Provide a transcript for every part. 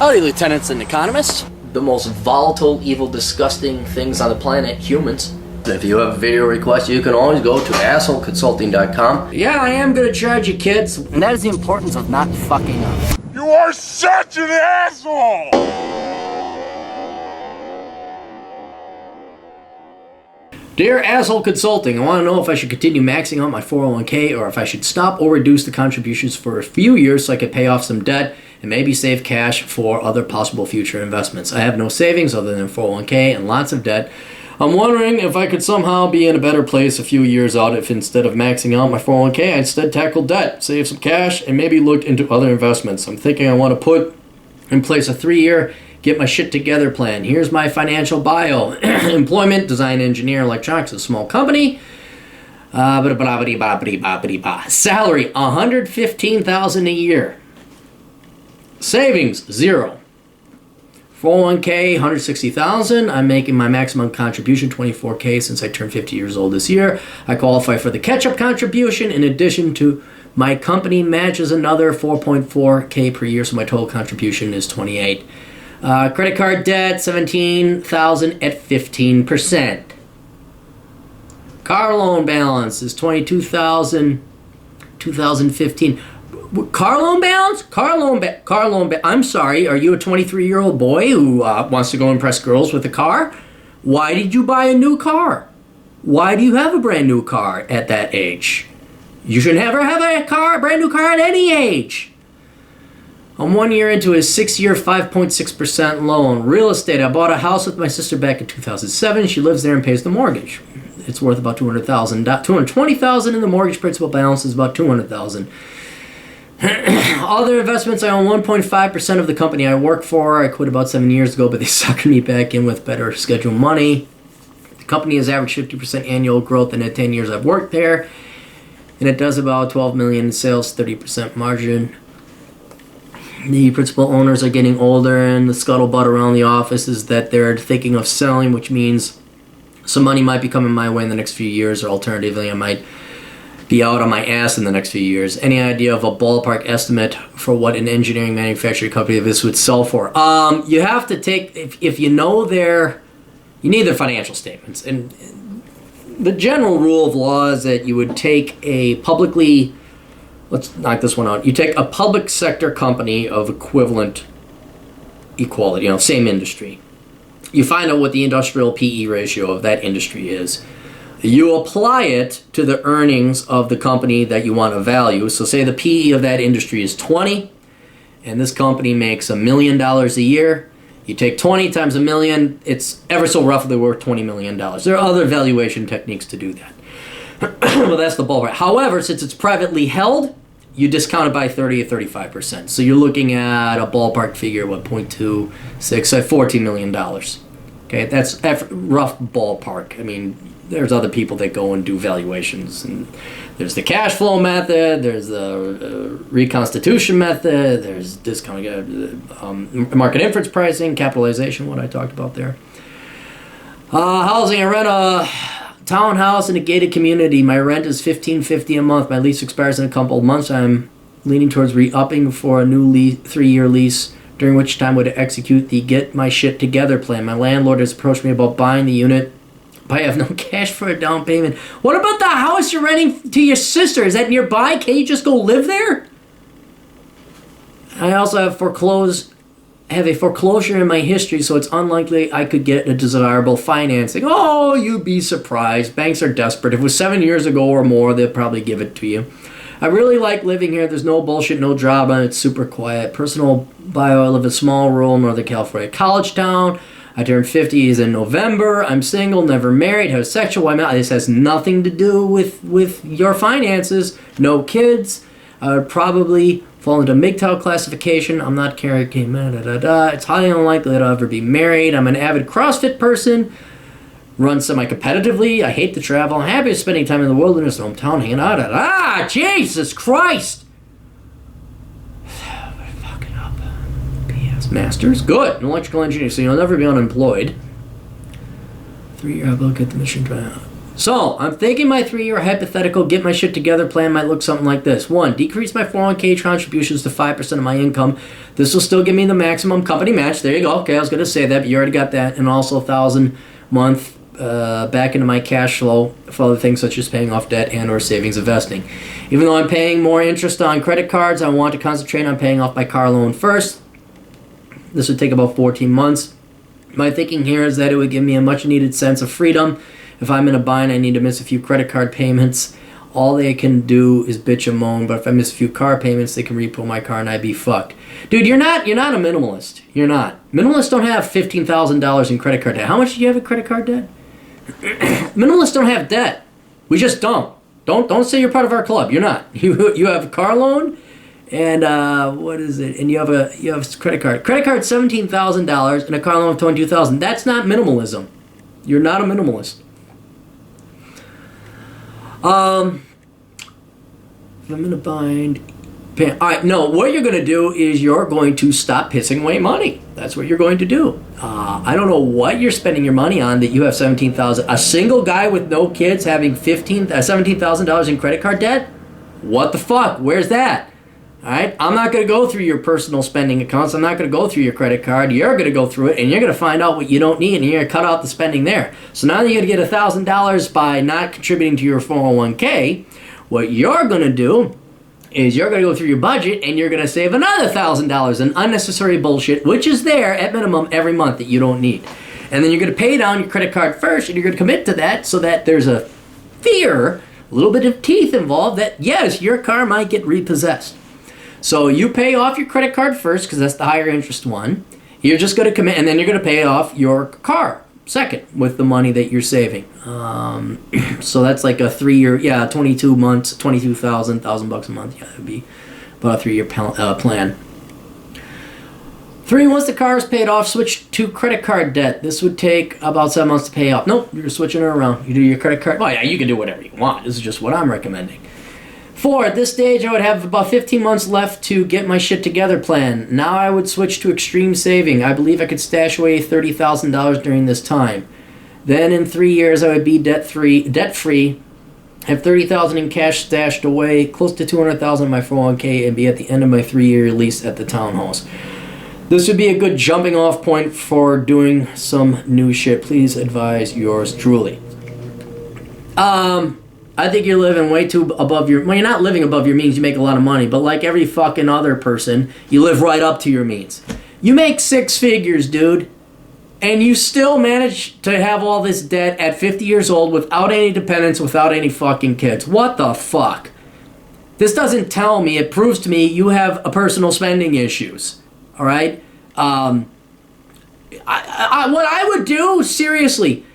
Howdy, lieutenants and economists. The most volatile, evil, disgusting things on the planet, humans. If you have a video request, you can always go to assholeconsulting.com. Yeah, I am gonna charge you, kids. And that is the importance of not fucking up. You are such an asshole! Dear Asshole Consulting, I want to know if I should continue maxing out my 401k or if I should stop or reduce the contributions for a few years so I could pay off some debt and maybe save cash for other possible future investments. I have no savings other than 401k and lots of debt. I'm wondering if I could somehow be in a better place a few years out if instead of maxing out my 401k, I instead tackle debt, save some cash, and maybe look into other investments. I'm thinking I want to put in place a 3-year get my shit together plan. Here's my financial bio. Employment, design, engineer, electronics, a small company. Salary, $115,000 a year. Savings, 0. 401k, $160,000. I'm making my maximum contribution, $24k, since I turned 50 years old this year. I qualify for the catch-up contribution. In addition to my company matches another 4.4k per year, so my total contribution is 28. Credit card debt, $17,000 at 15%. Car loan balance is $22,000, 2015. Car loan balance? I'm sorry, are you a 23-year-old boy who wants to go impress girls with a car? Why did you buy a new car? Why do you have a brand new car at that age? You should never have a brand new car at any age. I'm 1 year into a 6-year, 5.6% loan. Real estate, I bought a house with my sister back in 2007. She lives there and pays the mortgage. It's worth about $200,000. $220,000 in the mortgage principal balance is about $200,000. Other investments, I own 1.5% of the company I work for. I quit about 7 years ago, but they sucked me back in with better scheduled money. The company has averaged 50% annual growth in the 10 years I've worked there, and it does about $12 million in sales, 30% margin. The principal owners are getting older, and the scuttlebutt around the office is that they're thinking of selling, which means some money might be coming my way in the next few years, or alternatively, I might be out on my ass in the next few years. Any idea of a ballpark estimate for what an engineering manufacturing company of this would sell for? You have to take, if you know you need their financial statements. And the general rule of law is that you would take a publicly, let's knock this one out. You take a public sector company of equivalent equality, same industry. You find out what the industrial PE ratio of that industry is. You apply it to the earnings of the company that you want to value. So say the PE of that industry is 20, and this company makes $1 million a year. You take 20 times $1 million, it's ever so roughly worth $20 million. There are other valuation techniques to do that. Well, that's the ballpark. However, since it's privately held, you discount it by 30 or 35%. So you're looking at a ballpark figure, 0.26, $14 million. Okay, that's rough ballpark. I mean, there's other people that go and do valuations, and there's the cash flow method, there's the reconstitution method, there's discounting, market inference pricing, capitalization, what I talked about there. Housing, I rent a townhouse in a gated community. My rent is $1,550 a month. My lease expires in a couple of months. I'm leaning towards re-upping for a new 3-year lease, during which time I would execute the get my shit together plan. My landlord has approached me about buying the unit, but I have no cash for a down payment. What about the house you're renting to your sister? Is that nearby? Can't you just go live there? I also have a foreclosure in my history, so it's unlikely I could get a desirable financing. Oh, you'd be surprised. Banks are desperate. If it was 7 years ago or more, they'll probably give it to you. I really like living here. There's no bullshit, no drama. It's super quiet. Personal bio, I live in a small rural Northern California college town. I turned 50 in November. I'm single, never married, heterosexual. I'm not. This has nothing to do with your finances. No kids. I would probably fall into MGTOW classification. I'm not carrying. It's highly unlikely that I'll ever be married. I'm an avid CrossFit person. Run semi-competitively. I hate to travel. I'm happy spending time in the wilderness, hometown, hanging out. Jesus Christ! Fucking up. PS Masters. Good. An electrical engineer, so you'll never be unemployed. 3-year, I'll get the mission. So, I'm thinking my 3-year hypothetical get my shit together plan might look something like this. 1, decrease my 401k contributions to 5% of my income. This will still give me the maximum company match. There you go. Okay, I was going to say that, but you already got that. And also $1,000 a month back into my cash flow for other things such as paying off debt and or savings investing. Even though I'm paying more interest on credit cards, I want to concentrate on paying off my car loan first. This would take about 14 months. My thinking here is that it would give me a much needed sense of freedom. If I'm in a bind, I need to miss a few credit card payments. All they can do is bitch and moan, but if I miss a few car payments, they can repo my car and I'd be fucked. Dude, you're not a minimalist. You're not. Minimalists don't have $15,000 in credit card debt. How much do you have in credit card debt? Minimalists don't have debt. We just don't. Don't say you're part of our club. You're not. You have a car loan, and what is it? And you have a credit card. Credit card $17,000 and a car loan of $22,000. That's not minimalism. You're not a minimalist. If I'm in a bind. Alright, no, what you're going to do is you're going to stop pissing away money. That's what you're going to do. I don't know what you're spending your money on that you have $17,000. A single guy with no kids having $17,000 in credit card debt? What the fuck? Where's that? Alright, I'm not going to go through your personal spending accounts. I'm not going to go through your credit card. You're going to go through it, and you're going to find out what you don't need, and you're going to cut out the spending there. So now you're going to get $1,000 by not contributing to your 401k. What you're going to do is you're going to go through your budget, and you're going to save another $1,000 in unnecessary bullshit, which is there at minimum every month that you don't need. And then you're going to pay down your credit card first, and you're going to commit to that so that there's a fear, a little bit of teeth involved, that yes, your car might get repossessed. So you pay off your credit card first because that's the higher interest one. You're just going to commit, and then you're going to pay off your car second with the money that you're saving. So that's like a 3-year, 22 months, $1,000 a month. Yeah, that would be about a 3-year plan. 3, once the car is paid off, switch to credit card debt. This would take about 7 months to pay off. Nope, you're switching it around. You do your credit card. Well, yeah, you can do whatever you want. This is just what I'm recommending. 4, at this stage, I would have about 15 months left to get my shit together plan. Now I would switch to extreme saving. I believe I could stash away $30,000 during this time. Then in 3 years, I would be debt-free, have $30,000 in cash stashed away, close to $200,000 in my 401k, and be at the end of my 3-year lease at the townhouse. This would be a good jumping off point for doing some new shit. Please advise yours truly. I think you're living way too above your... Well, you're not living above your means. You make a lot of money. But like every fucking other person, you live right up to your means. You make 6 figures, dude. And you still manage to have all this debt at 50 years old without any dependents, without any fucking kids. What the fuck? This doesn't tell me. It proves to me you have a personal spending issues. All right? What I would do, seriously,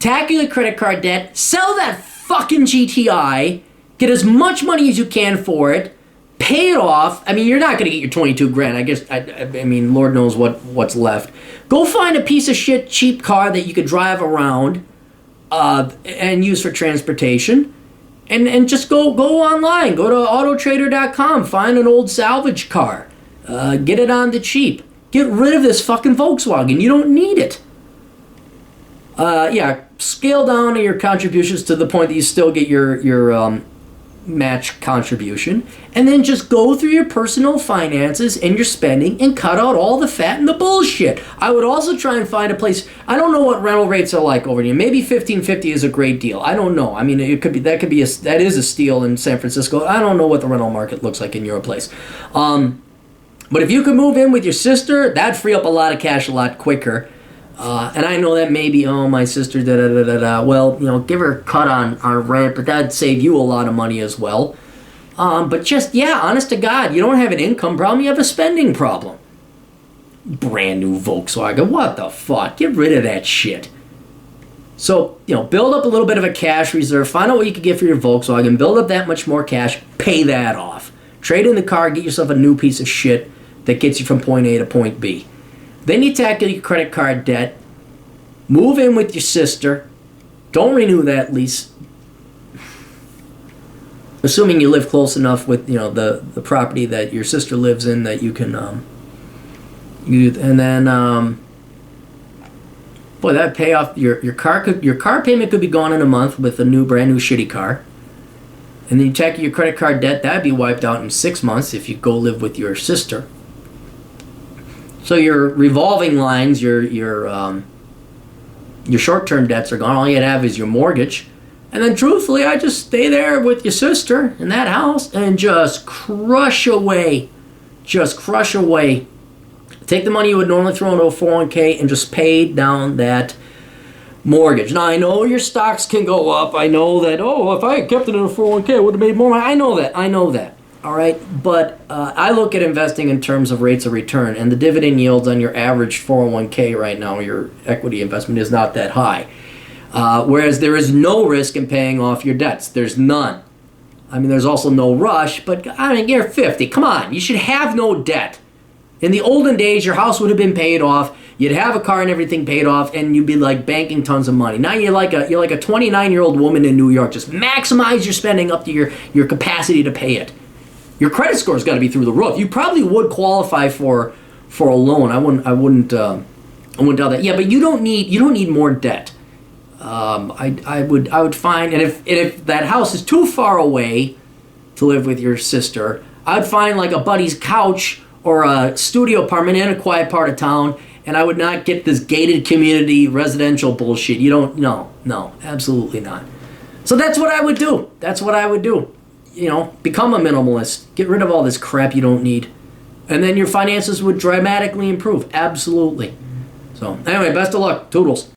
tackle the credit card debt, sell that fucking GTI, get as much money as you can for it, pay it off. I mean, you're not going to get your 22 grand. I guess, I mean, Lord knows what's left. Go find a piece of shit cheap car that you could drive around and use for transportation. And just go online. Go to autotrader.com. Find an old salvage car. Get it on the cheap. Get rid of this fucking Volkswagen. You don't need it. Scale down your contributions to the point that you still get your match contribution, and then just go through your personal finances and your spending and cut out all the fat and the bullshit. I would also try and find a place. I don't know what rental rates are like over here. Maybe $1,550 is a great deal. I don't know. I mean, that is a steal in San Francisco. I don't know what the rental market looks like in your place. But if you could move in with your sister, that'd free up a lot of cash a lot quicker. And I know that maybe, my sister, well, give her a cut on rent, but that'd save you a lot of money as well. But just, honest to God, you don't have an income problem, you have a spending problem. Brand new Volkswagen, what the fuck? Get rid of that shit. So, build up a little bit of a cash reserve, find out what you can get for your Volkswagen, build up that much more cash, pay that off. Trade in the car, get yourself a new piece of shit that gets you from point A to point B. Then you tackle your credit card debt, move in with your sister, don't renew that lease, assuming you live close enough with the property that your sister lives in that you can Boy, that'd pay off your car payment could be gone in a month with a brand new shitty car. And then you check your credit card debt, that'd be wiped out in 6 months if you go live with your sister. So your revolving lines, your short-term debts are gone. All you'd have is your mortgage. And then truthfully, I just stay there with your sister in that house and just crush away. Just crush away. Take the money you would normally throw into a 401k and just pay down that mortgage. Now, I know your stocks can go up. I know that, if I had kept it in a 401k, I would have made more money. I know that. All right? But I look at investing in terms of rates of return, and the dividend yields on your average 401k right now, your equity investment, is not that high. Whereas there is no risk in paying off your debts. There's none. I mean, there's also no rush, but I mean, you're 50. Come on, you should have no debt. In the olden days, your house would have been paid off. You'd have a car and everything paid off, and you'd be like banking tons of money. Now you're like a 29-year-old woman in New York. Just maximize your spending up to your capacity to pay it. Your credit score's got to be through the roof. You probably would qualify for a loan. I wouldn't doubt that. Yeah, but you don't need more debt. I would find, and if that house is too far away to live with your sister, I'd find like a buddy's couch or a studio apartment in a quiet part of town, and I would not get this gated community residential bullshit. No, absolutely not. So that's what I would do. Become a minimalist. Get rid of all this crap you don't need. And then your finances would dramatically improve. Absolutely. So anyway, best of luck. Toodles.